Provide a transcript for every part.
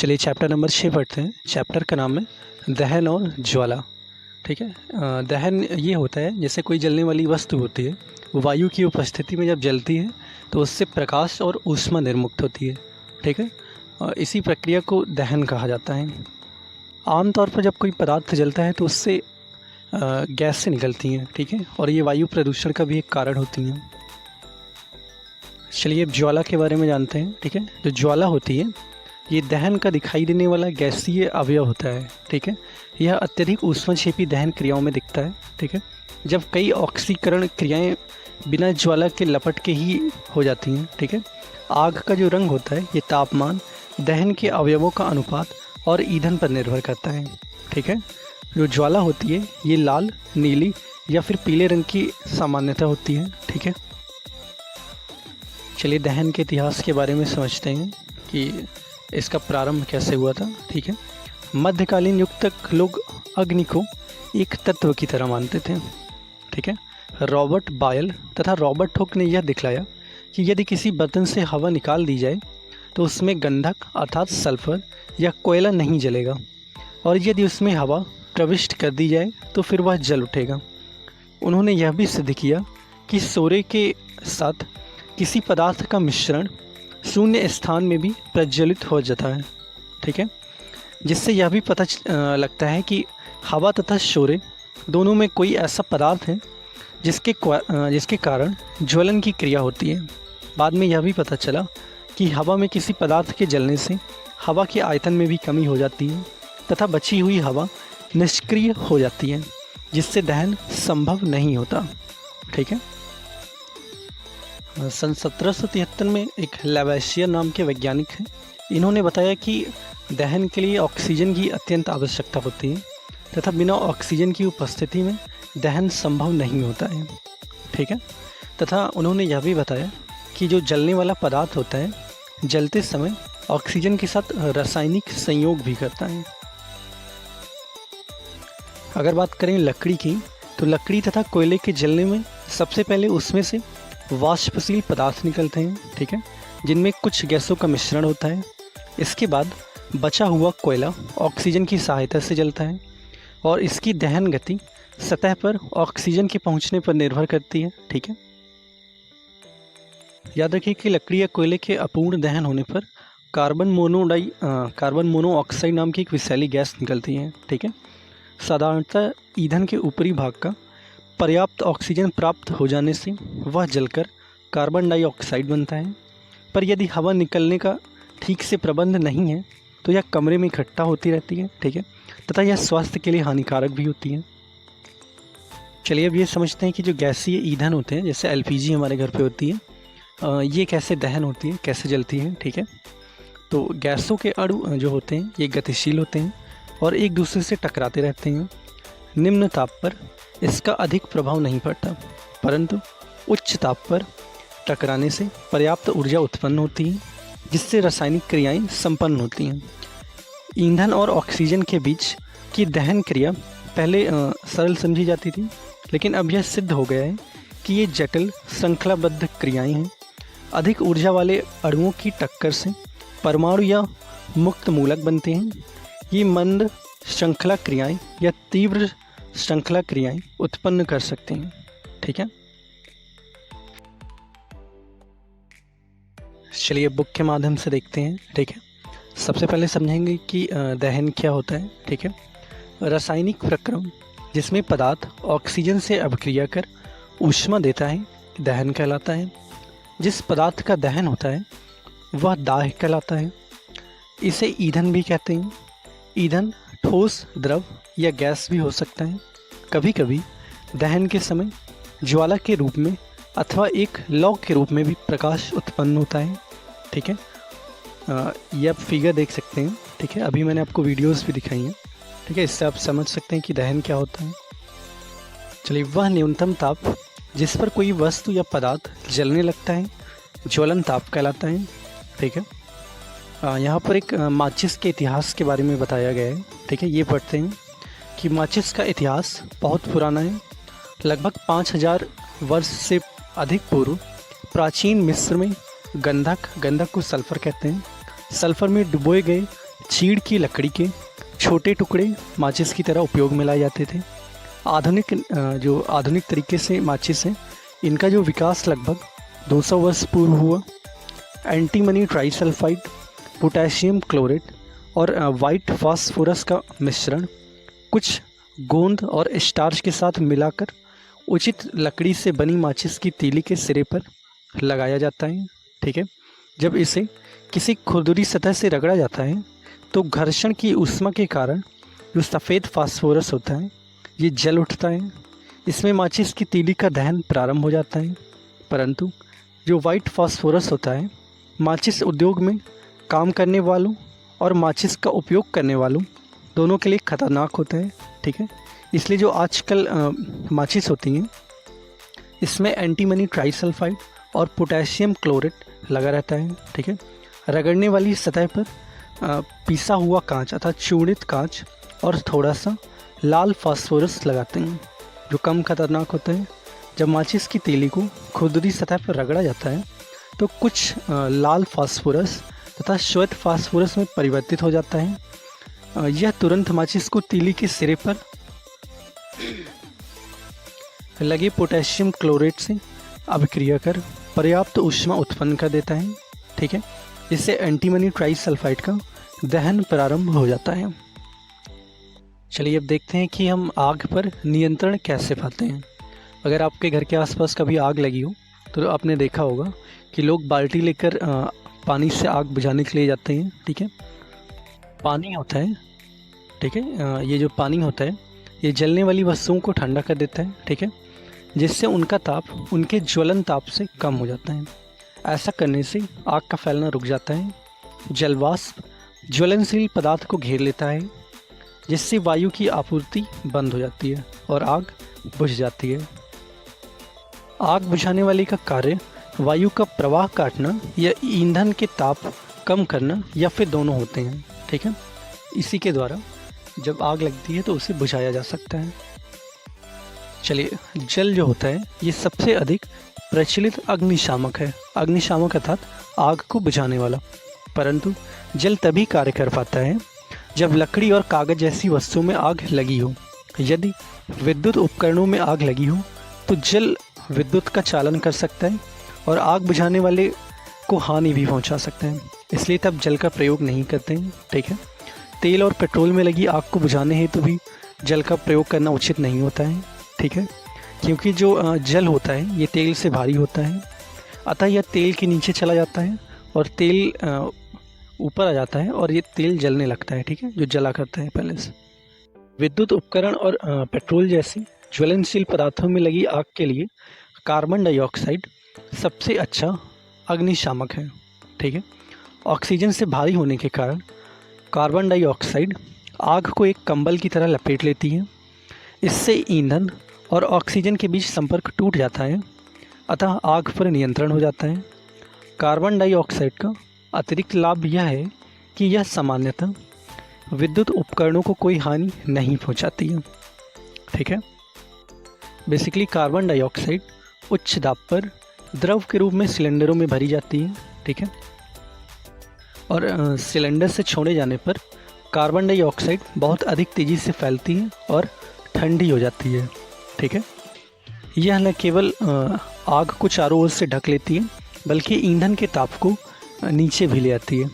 चलिए chapter number 6 पढ़ते हैं। चैप्टर का नाम है दहन और ज्वाला। ठीक है। दहन ये होता है जैसे कोई जलने वाली वस्तु होती है, वायु की उपस्थिति में जब जलती है तो उससे प्रकाश और ऊष्मा निर्मुक्त होती है। ठीक है। इसी प्रक्रिया को दहन कहा जाता है। आमतौर पर जब कोई पदार्थ जलता है तो उससे गैस से निकलती हैं। ठीक है। और ये वायु प्रदूषण का भी एक कारण होती हैं। चलिए अब ज्वाला के बारे में जानते हैं। ठीक है। जो ज्वाला होती है ये दहन का दिखाई देने वाला गैसीय अवयव होता है। ठीक है। यह अत्यधिक ऊष्मक्षेपी दहन क्रियाओं में दिखता है। ठीक है। जब कई ऑक्सीकरण क्रियाएं बिना ज्वाला के लपट के ही हो जाती हैं। ठीक है। आग का जो रंग होता है ये तापमान, दहन के अवयवों का अनुपात और ईंधन पर निर्भर करता है। ठीक है। जो ज्वाला होती है ये लाल, नीली या फिर पीले रंग की सामान्यता होती है। ठीक है। चलिए दहन के इतिहास के बारे में समझते हैं कि इसका प्रारंभ कैसे हुआ था। ठीक है। मध्यकालीन युग तक लोग अग्नि को एक तत्व की तरह मानते थे। ठीक है। रॉबर्ट बायल तथा रॉबर्ट हुक ने यह दिखलाया कि यदि किसी बर्तन से हवा निकाल दी जाए तो उसमें गंधक अर्थात सल्फर या कोयला नहीं जलेगा, और यदि उसमें हवा प्रविष्ट कर दी जाए तो फिर वह जल उठेगा। उन्होंने यह भी सिद्ध किया कि सोरे के साथ किसी पदार्थ का मिश्रण शून्य स्थान में भी प्रज्वलित हो जाता है। ठीक है। जिससे यह भी पता लगता है कि हवा तथा शोरे दोनों में कोई ऐसा पदार्थ है जिसके कारण ज्वलन की क्रिया होती है। बाद में यह भी पता चला कि हवा में किसी पदार्थ के जलने से हवा के आयतन में भी कमी हो जाती है तथा बची हुई हवा निष्क्रिय हो जाती है, जिससे दहन संभव नहीं होता। ठीक है। सन 1773 में एक लैवेसियर नाम के वैज्ञानिक हैं। इन्होंने बताया कि दहन के लिए ऑक्सीजन की अत्यंत आवश्यकता होती है तथा बिना ऑक्सीजन की उपस्थिति में दहन संभव नहीं होता है। ठीक है। तथा उन्होंने यह भी बताया कि जो जलने वाला पदार्थ होता है जलते समय ऑक्सीजन के साथ रासायनिक संयोग भी करता है। अगर बात करें लकड़ी की, तो लकड़ी तथा कोयले के जलने में सबसे पहले उसमें से वाष्पशील पदार्थ निकलते हैं। ठीक है। जिनमें कुछ गैसों का मिश्रण होता है। इसके बाद बचा हुआ कोयला ऑक्सीजन की सहायता से जलता है और इसकी दहन गति सतह पर ऑक्सीजन के पहुंचने पर निर्भर करती है। ठीक है। याद रखिए कि लकड़ी या कोयले के अपूर्ण दहन होने पर कार्बन मोनोऑक्साइड नाम की एक विषैली गैस निकलती है। ठीक है। साधारणतः ईंधन के ऊपरी भाग का पर्याप्त ऑक्सीजन प्राप्त हो जाने से वह जलकर कार्बन डाइऑक्साइड बनता है, पर यदि हवा निकलने का ठीक से प्रबंध नहीं है तो यह कमरे में इकट्ठा होती रहती है। ठीक है। तथा यह स्वास्थ्य के लिए हानिकारक भी होती है। चलिए अब ये समझते हैं कि जो गैसीय ईंधन होते हैं, जैसे एलपीजी हमारे घर पे होती है, ये कैसे दहन होती है, कैसे जलती है। ठीक है। तो गैसों के अणु जो होते हैं ये गतिशील होते हैं और एक दूसरे से टकराते रहते हैं। निम्न ताप पर इसका अधिक प्रभाव नहीं पड़ता, परंतु उच्च ताप पर टकराने से पर्याप्त ऊर्जा उत्पन्न होती है, जिससे रासायनिक क्रियाएं संपन्न होती हैं। ईंधन और ऑक्सीजन के बीच की दहन क्रिया पहले सरल समझी जाती थी, लेकिन अब यह सिद्ध हो गया है कि ये जटिल श्रृंखलाबद्ध क्रियाएं हैं। अधिक ऊर्जा वाले अणुओं की टक्कर से परमाणु या मुक्त मूलक बनते हैं। ये मंद श्रृंखला क्रियाएं या तीव्र श्रृंखला क्रियाएं उत्पन्न कर सकते हैं। ठीक है। चलिए बुक के माध्यम से देखते हैं। ठीक है। सबसे पहले समझेंगे कि दहन क्या होता है। ठीक है। रासायनिक प्रक्रम जिसमें पदार्थ ऑक्सीजन से अभिक्रिया कर ऊष्मा देता है दहन कहलाता है। जिस पदार्थ का दहन होता है वह दाह कहलाता है। इसे ईंधन भी कहते हैं। ईंधन ठोस, द्रव या गैस भी हो सकता है। कभी कभी दहन के समय ज्वाला के रूप में अथवा एक लौ के रूप में भी प्रकाश उत्पन्न होता है। ठीक है। ये आप फिगर देख सकते हैं। ठीक है। अभी मैंने आपको वीडियोस भी दिखाई हैं। ठीक है। इससे आप समझ सकते हैं कि दहन क्या होता है। चलिए वह न्यूनतम ताप जिस पर कोई वस्तु या पदार्थ जलने लगता है ज्वलन ताप कहलाता है। ठीक है। यहाँ पर एक माचिस के इतिहास के बारे में बताया गया है। ठीक है। ये पढ़ते हैं कि माचिस का इतिहास बहुत पुराना है। लगभग 5000 वर्ष से अधिक पूर्व प्राचीन मिस्र में गंधक को सल्फर कहते हैं, सल्फर में डुबोए गए चीड़ की लकड़ी के छोटे टुकड़े माचिस की तरह उपयोग में लाए जाते थे। जो आधुनिक तरीके से माचिस है, इनका जो विकास लगभग 200 वर्ष पूर्व हुआ। एंटीमनी ट्राइसल्फाइड, पोटेशियम क्लोरेट और वाइट फास्फोरस का मिश्रण कुछ गोंद और स्टार्च के साथ मिलाकर उचित लकड़ी से बनी माचिस की तीली के सिरे पर लगाया जाता है। ठीक है, जब इसे किसी खुरदुरी सतह से रगड़ा जाता है तो घर्षण की ऊष्मा के कारण जो सफ़ेद फास्फोरस होता है ये जल उठता है। इसमें माचिस की तीली का दहन प्रारंभ हो जाता है। परंतु जो वाइट फास्फोरस होता है, माचिस उद्योग में काम करने वालों और माचिस का उपयोग करने वालों दोनों के लिए खतरनाक होता है। ठीक है, इसलिए जो आजकल माचिस होती हैं इसमें एंटीमनी ट्राइसल्फाइड और पोटेशियम क्लोरेट लगा रहता है। ठीक है, रगड़ने वाली सतह पर पिसा हुआ कांच अर्थात चूर्णित कांच और थोड़ा सा लाल फास्फोरस लगाते हैं, जो कम खतरनाक होता है। जब माचिस की तीली को खुरदुरी सतह पर रगड़ा जाता है तो कुछ लाल फास्फोरस तथा श्वेत फास्फोरस में परिवर्तित हो जाता है। यह तुरंत माचिस को तीली के सिरे पर लगे पोटेशियम क्लोरेट से अभिक्रिया कर पर्याप्त ऊष्मा उत्पन्न कर देता है। ठीक है, इससे एंटीमनी ट्राइसल्फाइड का दहन प्रारंभ हो जाता है। चलिए अब देखते हैं कि हम आग पर नियंत्रण कैसे पाते हैं। अगर आपके घर के आसपास कभी आग लगी हो तो आपने देखा होगा कि लोग बाल्टी लेकर पानी से आग बुझाने के लिए जाते हैं। ठीक है, पानी होता है, ठीक है, ये जो पानी होता है ये जलने वाली वस्तुओं को ठंडा कर देता है। ठीक है, जिससे उनका ताप उनके ज्वलन ताप से कम हो जाता है। ऐसा करने से आग का फैलना रुक जाता है। जलवाष्प ज्वलनशील पदार्थ को घेर लेता है, जिससे वायु की आपूर्ति बंद हो जाती है और आग बुझ जाती है। आग बुझाने वाले का कार्य वायु का प्रवाह काटना या ईंधन के ताप कम करना या फिर दोनों होते हैं। ठीक है, इसी के द्वारा जब आग लगती है तो उसे बुझाया जा सकता है। चलिए, जल जो होता है ये सबसे अधिक प्रचलित अग्निशामक है। अग्निशामक अर्थात आग को बुझाने वाला। परंतु जल तभी कार्य कर पाता है जब लकड़ी और कागज़ जैसी वस्तुओं में आग लगी हो। यदि विद्युत उपकरणों में आग लगी हो तो जल विद्युत का चालन कर सकता है और आग बुझाने वाले को हानि भी पहुंचा सकता है, इसलिए तब जल का प्रयोग नहीं करते हैं। ठीक है, तेल और पेट्रोल में लगी आग को बुझाने हेतु भी जल का प्रयोग करना उचित नहीं होता है। ठीक है, क्योंकि जो जल होता है ये तेल से भारी होता है, अतः यह तेल के नीचे चला जाता है और तेल ऊपर आ जाता है और ये तेल जलने लगता है। ठीक है, जो जला करता है पहले से। विद्युत उपकरण और पेट्रोल जैसी ज्वलनशील पदार्थों में लगी आग के लिए कार्बन डाइऑक्साइड सबसे अच्छा अग्निशामक है। ठीक है, ऑक्सीजन से भारी होने के कारण कार्बन डाइऑक्साइड आग को एक कंबल की तरह लपेट लेती है। इससे ईंधन और ऑक्सीजन के बीच संपर्क टूट जाता है, अतः आग पर नियंत्रण हो जाता है। कार्बन डाइऑक्साइड का अतिरिक्त लाभ यह है कि यह सामान्यतः विद्युत उपकरणों को कोई हानि नहीं पहुंचाती है। ठीक है, बेसिकली कार्बन डाइऑक्साइड उच्च दाब पर द्रव के रूप में सिलेंडरों में भरी जाती है। ठीक है, और सिलेंडर से छोड़े जाने पर कार्बन डाइऑक्साइड बहुत अधिक तेज़ी से फैलती है और ठंडी हो जाती है। ठीक है, यह न केवल आग को चारों ओर से ढक लेती है बल्कि ईंधन के ताप को नीचे भी ले आती है,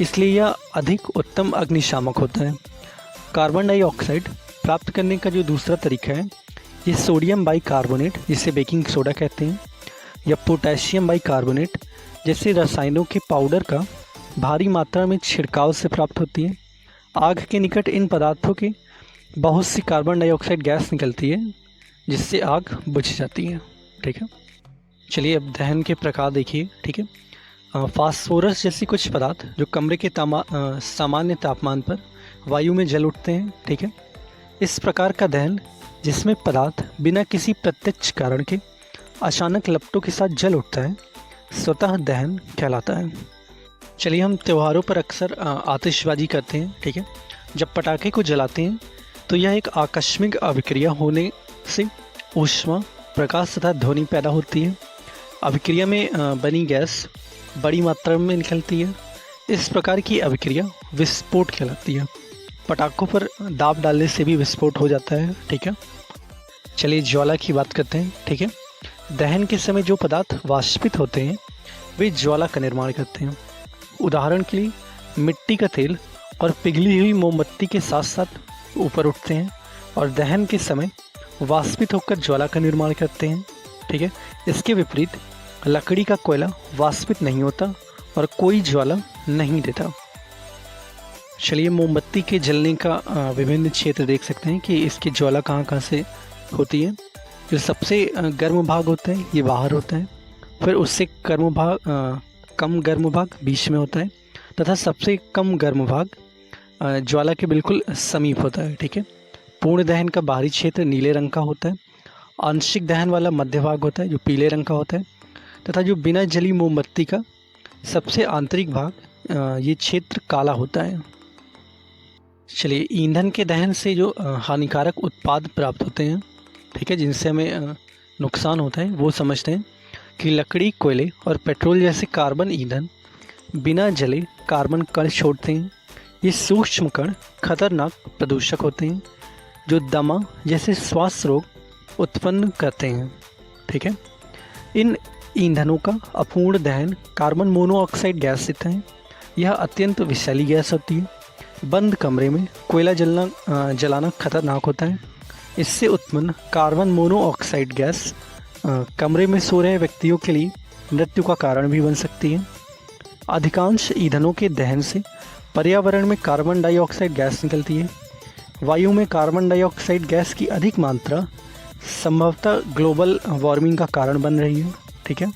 इसलिए यह अधिक उत्तम अग्निशामक होता है। कार्बन डाइऑक्साइड प्राप्त करने का जो दूसरा तरीका है ये सोडियम बाइकार्बोनेट, जिसे बेकिंग सोडा कहते हैं, या पोटेशियम बाइकार्बोनेट जैसे रसायनों के पाउडर का भारी मात्रा में छिड़काव से प्राप्त होती है। आग के निकट इन पदार्थों के बहुत सी कार्बन डाइऑक्साइड गैस निकलती है जिससे आग बुझ जाती है। ठीक है, चलिए अब दहन के प्रकार देखिए। ठीक है, फास्फोरस जैसी कुछ पदार्थ जो कमरे के सामान्य तापमान पर वायु में जल उठते हैं। ठीक है, इस प्रकार का दहन जिसमें पदार्थ बिना किसी प्रत्यक्ष कारण के अचानक लपटों के साथ जल उठता है स्वतः दहन कहलाता है। चलिए, हम त्योहारों पर अक्सर आतिशबाजी करते हैं। ठीक है, जब पटाखे को जलाते हैं तो यह एक आकस्मिक अभिक्रिया होने से ऊष्मा, प्रकाश तथा ध्वनि पैदा होती है। अभिक्रिया में बनी गैस बड़ी मात्रा में निकलती है। इस प्रकार की अभिक्रिया विस्फोट कहलाती है। पटाखों पर दाब डालने से भी विस्फोट हो जाता है, ठीक है। चलिए ज्वाला की बात करते हैं, ठीक है। दहन के समय जो पदार्थ वाष्पित होते हैं वे ज्वाला का निर्माण करते हैं। उदाहरण के लिए मिट्टी का तेल और पिघली हुई मोमबत्ती के साथ साथ ऊपर उठते हैं और दहन के समय वाष्पित होकर ज्वाला का निर्माण करते हैं, ठीक है। इसके विपरीत लकड़ी का कोयला वाष्पित नहीं होता और कोई ज्वाला नहीं देता। चलिए मोमबत्ती के जलने का विभिन्न क्षेत्र देख सकते हैं कि इसकी ज्वाला कहाँ कहाँ से होती है। जो सबसे गर्म भाग होता है ये बाहर होता है, फिर उससे कम गर्म भाग बीच में होता है तथा सबसे कम गर्म भाग ज्वाला के बिल्कुल समीप होता है, ठीक है। पूर्ण दहन का बाहरी क्षेत्र नीले रंग का होता है। आंशिक दहन वाला मध्य भाग होता है जो पीले रंग का होता है तथा जो बिना जली मोमबत्ती का सबसे आंतरिक भाग ये क्षेत्र काला होता है। चलिए ईंधन के दहन से जो हानिकारक उत्पाद प्राप्त होते हैं, ठीक है, जिनसे हमें नुकसान होता है वो समझते हैं कि लकड़ी, कोयले और पेट्रोल जैसे कार्बन ईंधन बिना जले कार्बन कण छोड़ते हैं। ये सूक्ष्म कण खतरनाक प्रदूषक होते हैं जो दमा जैसे श्वास रोग उत्पन्न करते हैं, ठीक है। इन ईंधनों का अपूर्ण दहन कार्बन मोनोऑक्साइड गैस देता है। यह अत्यंत विषैली गैस होती है। बंद कमरे में कोयला जलाना खतरनाक होता है। इससे उत्पन्न कार्बन मोनोऑक्साइड गैस कमरे में सो रहे व्यक्तियों के लिए मृत्यु का कारण भी बन सकती है। अधिकांश ईंधनों के दहन से पर्यावरण में कार्बन डाइऑक्साइड गैस निकलती है। वायु में कार्बन डाइऑक्साइड गैस की अधिक मात्रा संभवतः ग्लोबल वार्मिंग का कारण बन रही है, ठीक है।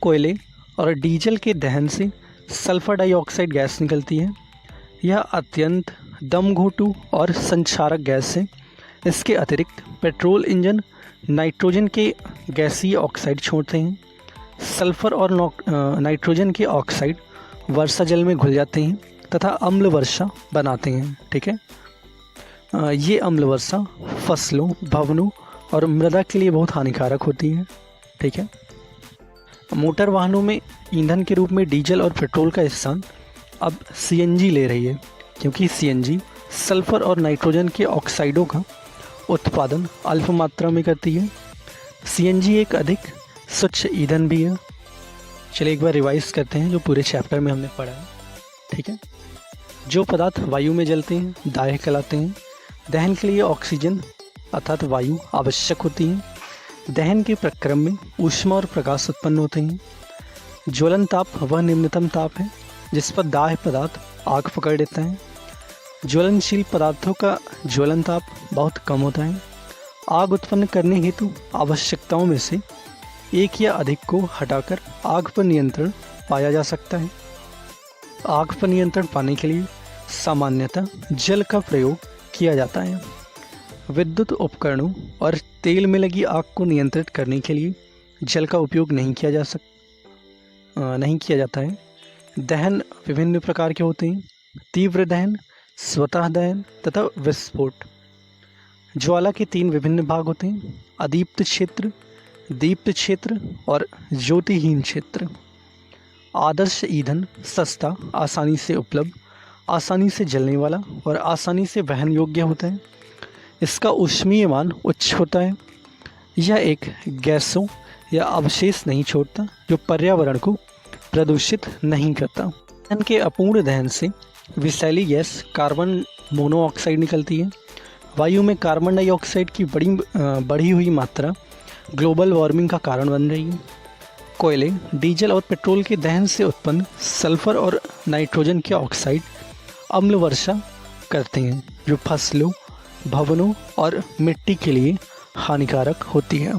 कोयले और डीजल के दहन से सल्फर डाइऑक्साइड गैस निकलती है। यह अत्यंत दमघोटू और संक्षारक गैस है। इसके अतिरिक्त पेट्रोल इंजन नाइट्रोजन के गैसीय ऑक्साइड छोड़ते हैं। सल्फर और नाइट्रोजन के ऑक्साइड वर्षा जल में घुल जाते हैं तथा अम्ल वर्षा बनाते हैं, ठीक है। ये अम्ल वर्षा फसलों, भवनों और मृदा के लिए बहुत हानिकारक होती है, ठीक है। मोटर वाहनों में ईंधन के रूप में डीजल और पेट्रोल का स्थान अब सीएनजी ले रही है, क्योंकि सीएनजी सल्फर और नाइट्रोजन के ऑक्साइडों का उत्पादन अल्प मात्रा में करती है। सीएनजी एक अधिक स्वच्छ ईंधन भी है। चलिए एक बार रिवाइज करते हैं जो पूरे चैप्टर में हमने पढ़ा है, ठीक है। जो पदार्थ वायु में जलते हैं दाह्य कहलाते हैं। दहन के लिए ऑक्सीजन अर्थात वायु आवश्यक होती है। दहन के प्रक्रम में ऊष्मा और प्रकाश उत्पन्न होते हैं। ज्वलन ताप वह निम्नतम ताप है जिस पर दाह्य पदार्थ आग पकड़ लेता है। ज्वलनशील पदार्थों का ज्वलन ताप बहुत कम होता है। आग उत्पन्न करने हेतु आवश्यकताओं में से एक या अधिक को हटाकर आग पर नियंत्रण पाया जा सकता है। आग पर नियंत्रण पाने के लिए सामान्यतः जल का प्रयोग किया जाता है। विद्युत उपकरणों और तेल में लगी आग को नियंत्रित करने के लिए जल का उपयोग नहीं किया जाता है। दहन विभिन्न प्रकार के होते हैं। तीव्र दहन, स्वतः दहन तथा विस्फोट। ज्वाला के 3 विभिन्न भाग होते हैं: अदीप्त क्षेत्र, दीप्त क्षेत्र और ज्योतिहीन क्षेत्र। आदर्श ईंधन सस्ता, आसानी से उपलब्ध, आसानी से जलने वाला और आसानी से वहन योग्य होता है। इसका ऊष्मीय मान उच्च होता है। यह एक गैसों या अवशेष नहीं छोड़ता जो पर्यावरण को प्रदूषित नहीं करता। ईंधन के अपूर्ण दहन से विषैली गैस कार्बन मोनोऑक्साइड निकलती है। वायु में कार्बन डाइऑक्साइड की बढ़ी हुई मात्रा ग्लोबल वार्मिंग का कारण बन रही है। कोयले, डीजल और पेट्रोल के दहन से उत्पन्न सल्फर और नाइट्रोजन के ऑक्साइड अम्ल वर्षा करते हैं जो फसलों, भवनों और मिट्टी के लिए हानिकारक होती है।